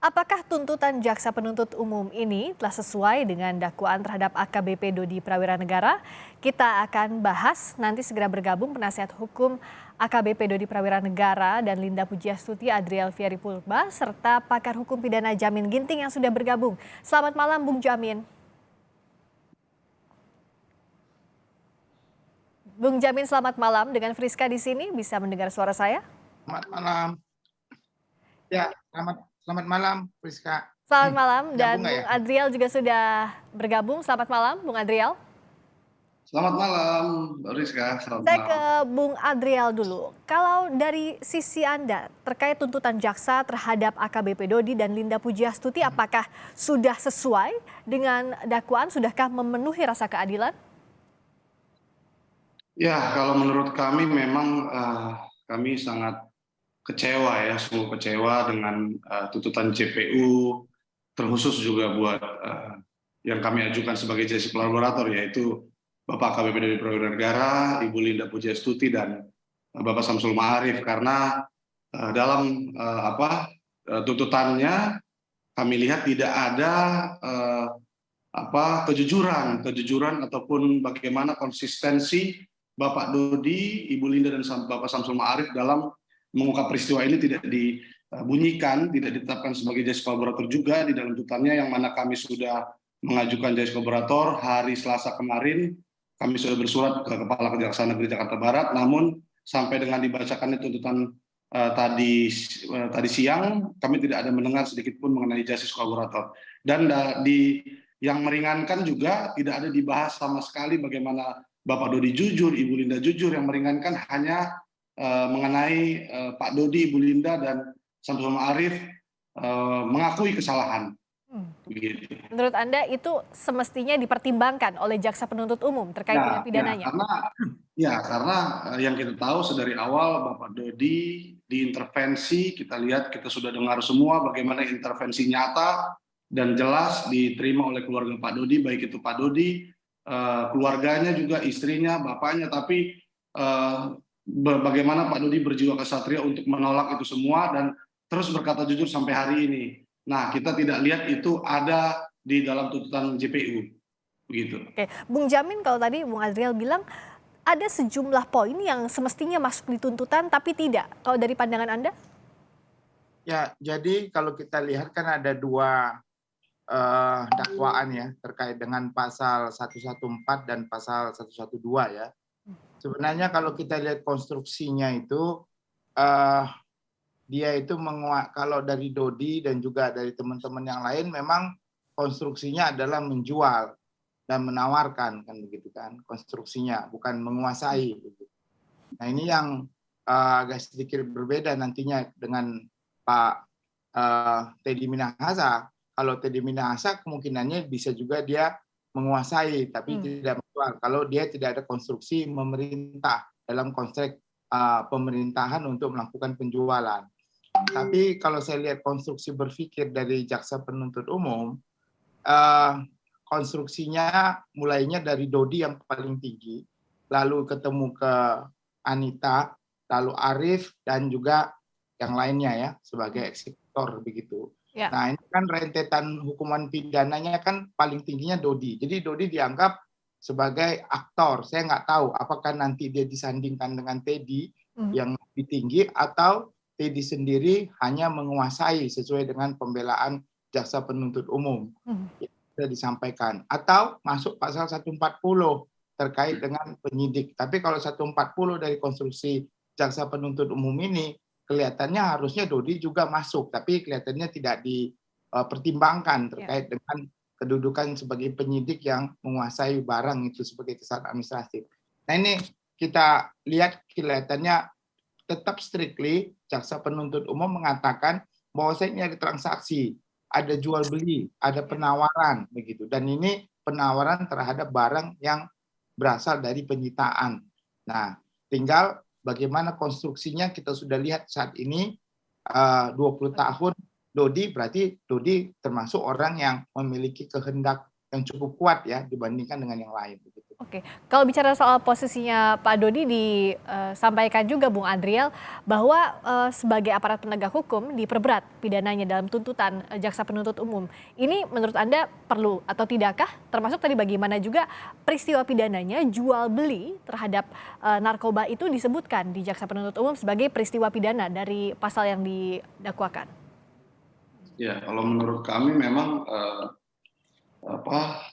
Apakah tuntutan jaksa penuntut umum ini telah sesuai dengan dakwaan terhadap AKBP Dodi Prawiranegara? Kita akan bahas, nanti segera bergabung penasihat hukum AKBP Dodi Prawiranegara dan Linda Pujiastuti Adriel Fieri Pulba serta pakar hukum pidana Jamin Ginting yang sudah bergabung. Selamat malam Bung Jamin. Bung Jamin, selamat malam. Dengan Friska di sini, bisa mendengar suara saya? Selamat malam. Ya, selamat malam, Priska. Selamat malam, dan Nyambung nggak Bung ya? Adriel juga sudah bergabung. Selamat malam, Bung Adriel. Selamat malam, Rizka. Selamat Saya ke malam. Bung Adriel dulu. Kalau dari sisi Anda terkait tuntutan jaksa terhadap AKBP Dodi dan Linda Pujiastuti, apakah sudah sesuai dengan dakwaan? Sudahkah memenuhi rasa keadilan? Ya, kalau menurut kami memang kami sangat kecewa ya, sungguh kecewa dengan tuntutan JPU, terkhusus juga buat yang kami ajukan sebagai justice kolaborator, yaitu Bapak AKBP Dodi Prawiranegara, Ibu Linda Pujiastuti, dan Bapak Samsul Ma'arif, karena dalam tuntutannya kami lihat tidak ada kejujuran ataupun bagaimana konsistensi Bapak Dodi, Ibu Linda, dan Bapak Samsul Ma'arif dalam mengungkap peristiwa ini tidak dibunyikan, tidak ditetapkan sebagai justice kolaborator juga di dalam tuntutannya, yang mana kami sudah mengajukan justice kolaborator hari Selasa kemarin. Kami sudah bersurat ke Kepala Kejaksaan Negeri Jakarta Barat, namun sampai dengan dibacakannya tuntutan tadi siang, kami tidak ada mendengar sedikit pun mengenai justice kolaborator. Dan yang meringankan juga tidak ada dibahas sama sekali bagaimana Bapak Dodi jujur, Ibu Linda jujur. Yang meringankan hanya mengenai Pak Dodi, Ibu Linda, dan Samsul Ma'arif mengakui kesalahan. Begitu. Menurut Anda itu semestinya dipertimbangkan oleh jaksa penuntut umum terkait dengan pidananya? Karena yang kita tahu sedari awal Bapak Dodi diintervensi, kita lihat, kita sudah dengar semua bagaimana intervensi nyata dan jelas diterima oleh keluarga Pak Dodi, baik itu Pak Dodi, keluarganya juga, istrinya, bapaknya, tapi bagaimana Pak Dodi berjiwa kesatria untuk menolak itu semua dan terus berkata jujur sampai hari ini. Nah, kita tidak lihat itu ada di dalam tuntutan JPU. Begitu. Oke, Bung Jamin, kalau tadi Bung Adriel bilang ada sejumlah poin yang semestinya masuk di tuntutan tapi tidak. Kalau dari pandangan Anda? Ya, jadi kalau kita lihat kan ada dua dakwaan ya terkait dengan pasal 114 dan pasal 112 ya. Sebenarnya kalau kita lihat konstruksinya itu dia itu kalau dari Dodi dan juga dari teman-teman yang lain memang konstruksinya adalah menjual dan menawarkan, kan begitu kan konstruksinya, bukan menguasai. Nah, ini yang agak sedikit berbeda nantinya dengan Pak Teddy Minahasa. Kalau Teddy Minahasa kemungkinannya bisa juga dia menguasai tapi tidak menjual kalau dia tidak ada konstruksi memerintah dalam konteks pemerintahan untuk melakukan penjualan. Tapi kalau saya lihat konstruksi berpikir dari jaksa penuntut umum, konstruksinya mulainya dari Dodi yang paling tinggi, lalu ketemu ke Anita, lalu Arif, dan juga yang lainnya ya sebagai eksekutor begitu. Ya. Nah, ini kan rentetan hukuman pidananya kan paling tingginya Dodi. Jadi Dodi dianggap sebagai aktor. Saya nggak tahu apakah nanti dia disandingkan dengan Teddy yang lebih tinggi atau Teddy sendiri hanya menguasai sesuai dengan pembelaan jaksa penuntut umum yang sudah disampaikan. Atau masuk pasal 140 terkait dengan penyidik. Tapi kalau 140 dari konstruksi jaksa penuntut umum ini, kelihatannya harusnya Dodi juga masuk. Tapi kelihatannya tidak dipertimbangkan terkait dengan kedudukan sebagai penyidik yang menguasai barang itu sebagai kesalahan administratif. Nah, ini kita lihat kelihatannya tetap strictly jaksa penuntut umum mengatakan bahwa ini ada transaksi, ada jual beli, ada penawaran begitu. Dan ini penawaran terhadap barang yang berasal dari penyitaan. Nah, tinggal bagaimana konstruksinya kita sudah lihat saat ini 20 tahun Dodi, berarti Dodi termasuk orang yang memiliki kehendak yang cukup kuat ya dibandingkan dengan yang lain begitu. Oke, kalau bicara soal posisinya Pak Dodi disampaikan juga Bung Adriel bahwa sebagai aparat penegak hukum diperberat pidananya dalam tuntutan jaksa penuntut umum. Ini menurut Anda perlu atau tidakkah? Termasuk tadi bagaimana juga peristiwa pidananya jual beli terhadap narkoba itu disebutkan di jaksa penuntut umum sebagai peristiwa pidana dari pasal yang didakwakan. Ya, kalau menurut kami memang apa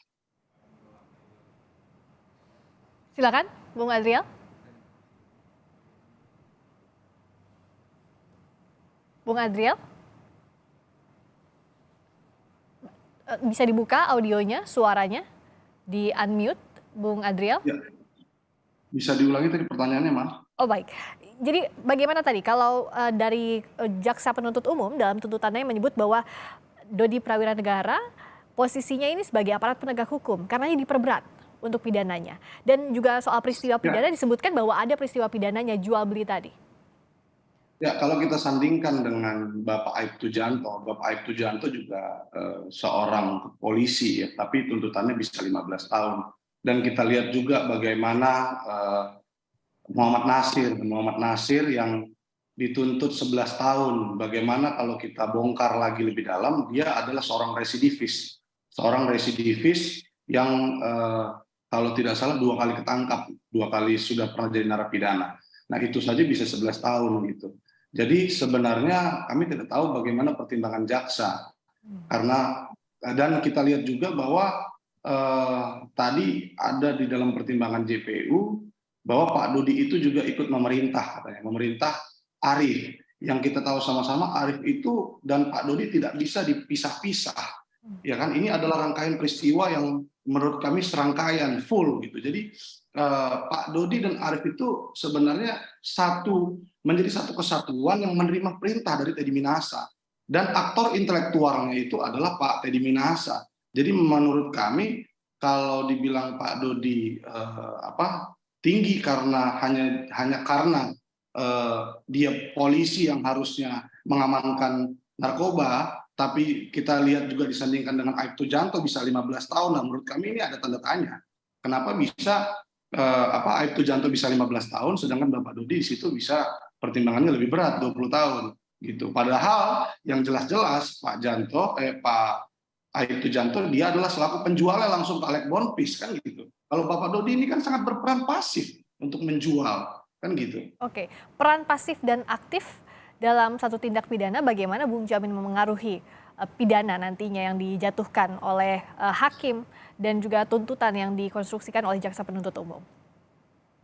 Silakan, Bung Adriel. Bung Adriel, bisa dibuka audionya, suaranya, di unmute, Bung Adriel. ya, bisa diulangi tadi pertanyaannya, Mas? Oh baik, jadi bagaimana tadi kalau dari jaksa penuntut umum dalam tuntutannya menyebut bahwa Dodi Prawiranegara posisinya ini sebagai aparat penegak hukum karena ini diperberat untuk pidananya. Dan juga soal peristiwa pidana disebutkan bahwa ada peristiwa pidananya jual beli tadi. Ya, kalau kita sandingkan dengan Bapak Aibtu Janto juga seorang polisi ya, tapi tuntutannya bisa 15 tahun. Dan kita lihat juga bagaimana Muhammad Nasir yang dituntut 11 tahun. Bagaimana kalau kita bongkar lagi lebih dalam, dia adalah seorang residivis. Seorang residivis yang kalau tidak salah 2 kali ketangkap, 2 kali sudah pernah jadi narapidana. Nah, itu saja bisa 11 tahun gitu. Jadi sebenarnya kami tidak tahu bagaimana pertimbangan jaksa. Karena dan kita lihat juga bahwa tadi ada di dalam pertimbangan JPU bahwa Pak Dodi itu juga ikut memerintah katanya, memerintah Arief. Yang kita tahu sama-sama Arief itu dan Pak Dodi tidak bisa dipisah-pisah. Ya kan, ini adalah rangkaian peristiwa yang menurut kami serangkaian full gitu. Jadi Pak Dodi dan Arief itu sebenarnya menjadi satu kesatuan yang menerima perintah dari Teddy Minahasa. Dan aktor intelektualnya itu adalah Pak Teddy Minahasa. Jadi menurut kami kalau dibilang Pak Dodi tinggi karena hanya karena dia polisi yang harusnya mengamankan narkoba, tapi kita lihat juga disandingkan dengan Aibtu Janto bisa 15 tahun. Nah, menurut kami ini ada tanda tanya. Kenapa bisa Aibtu Janto bisa 15 tahun sedangkan Bapak Dodi di situ bisa pertimbangannya lebih berat 20 tahun gitu. Padahal yang jelas-jelas Pak Aibtu Janto dia adalah selaku penjualnya langsung ke Alek Bonpis kan gitu. Kalau Bapak Dodi ini kan sangat berperan pasif untuk menjual kan gitu. Oke, peran pasif dan aktif dalam satu tindak pidana bagaimana Bung Jamin memengaruhi pidana nantinya yang dijatuhkan oleh hakim dan juga tuntutan yang dikonstruksikan oleh jaksa penuntut umum?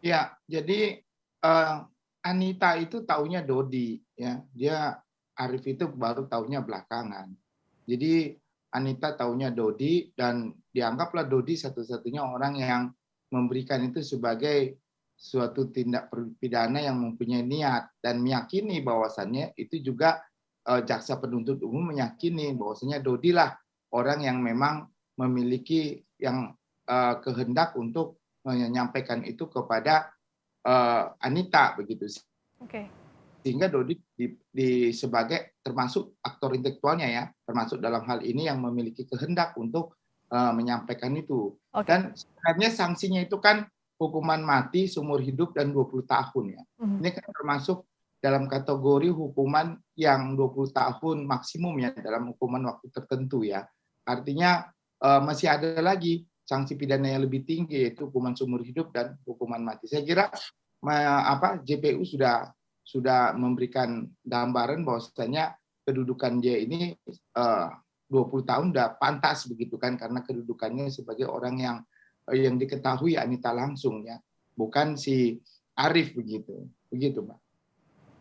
Ya, jadi Anita itu taunya Dodi, ya. Dia Arief itu baru taunya belakangan. Jadi Anita taunya Dodi dan dianggaplah Dodi satu-satunya orang yang memberikan itu sebagai suatu tindak pidana yang mempunyai niat dan meyakini bahwasannya itu juga jaksa penuntut umum meyakini bahwasannya Dodi lah orang yang memang memiliki yang kehendak untuk menyampaikan itu kepada Anita begitu. Oke. Sehingga Dodi sebagai termasuk aktor intelektualnya ya, termasuk dalam hal ini yang memiliki kehendak untuk menyampaikan itu. Oke. Dan sebenarnya sanksinya itu kan hukuman mati seumur hidup dan 20 tahun ya. Ini kan termasuk dalam kategori hukuman yang 20 tahun maksimum ya dalam hukuman waktu tertentu ya. Artinya masih ada lagi sanksi pidana yang lebih tinggi yaitu hukuman seumur hidup dan hukuman mati. Saya kira JPU sudah memberikan gambaran bahwasanya kedudukan dia ini 20 tahun udah pantas begitu kan karena kedudukannya sebagai orang yang diketahui Anita langsung ya, bukan si Arief begitu Mbak.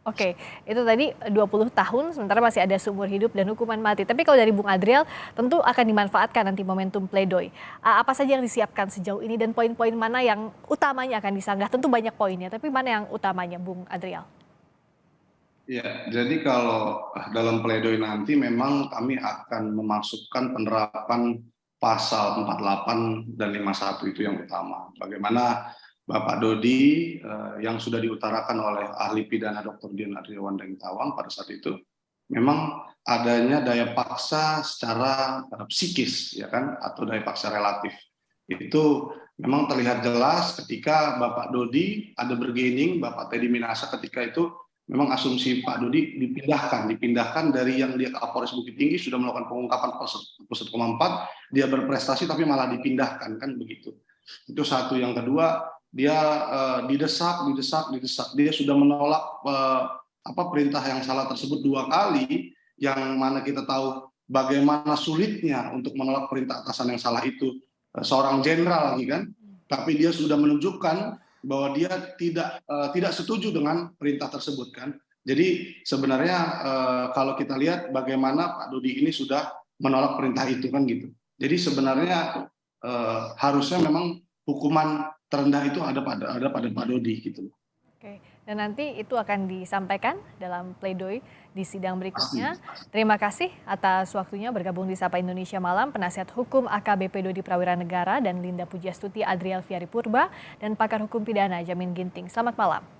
Oke, itu tadi 20 tahun sementara masih ada seumur hidup dan hukuman mati. Tapi kalau dari Bung Adriel tentu akan dimanfaatkan nanti momentum pledoi. Apa saja yang disiapkan sejauh ini dan poin-poin mana yang utamanya akan disanggah? Tentu banyak poinnya, tapi mana yang utamanya Bung Adriel? Ya, jadi kalau dalam pledoi nanti memang kami akan memasukkan penerapan pasal 48 dan 51 itu yang utama. Bagaimana Bapak Dodi yang sudah diutarakan oleh ahli pidana Dr. Dian Aryawan Dengtawang pada saat itu, memang adanya daya paksa secara psikis, ya kan, atau daya paksa relatif. Itu memang terlihat jelas ketika Bapak Dodi ada bergaining, Bapak Teddy Minasa ketika itu memang asumsi Pak Dodi dipindahkan dari yang dia Kapolres Bukit Tinggi sudah melakukan pengungkapan 1,4, dia berprestasi tapi malah dipindahkan, kan begitu. Itu satu. Yang kedua, dia didesak, dia sudah menolak perintah yang salah tersebut 2 kali, yang mana kita tahu bagaimana sulitnya untuk menolak perintah atasan yang salah itu, seorang jenderal lagi kan, tapi dia sudah menunjukkan bahwa dia tidak setuju dengan perintah tersebut kan. Jadi sebenarnya kalau kita lihat bagaimana Pak Dodi ini sudah menolak perintah itu kan gitu. Jadi sebenarnya harusnya memang hukuman terendah itu ada pada Pak Dodi gitu. Oke, dan nanti itu akan disampaikan dalam pledoi di sidang berikutnya. Terima kasih atas waktunya bergabung di Sapa Indonesia Malam, penasihat hukum AKBP Dodi Prawira Negara dan Linda Pujastuti Adriel Fiari Purba dan pakar hukum pidana Jamin Ginting. Selamat malam.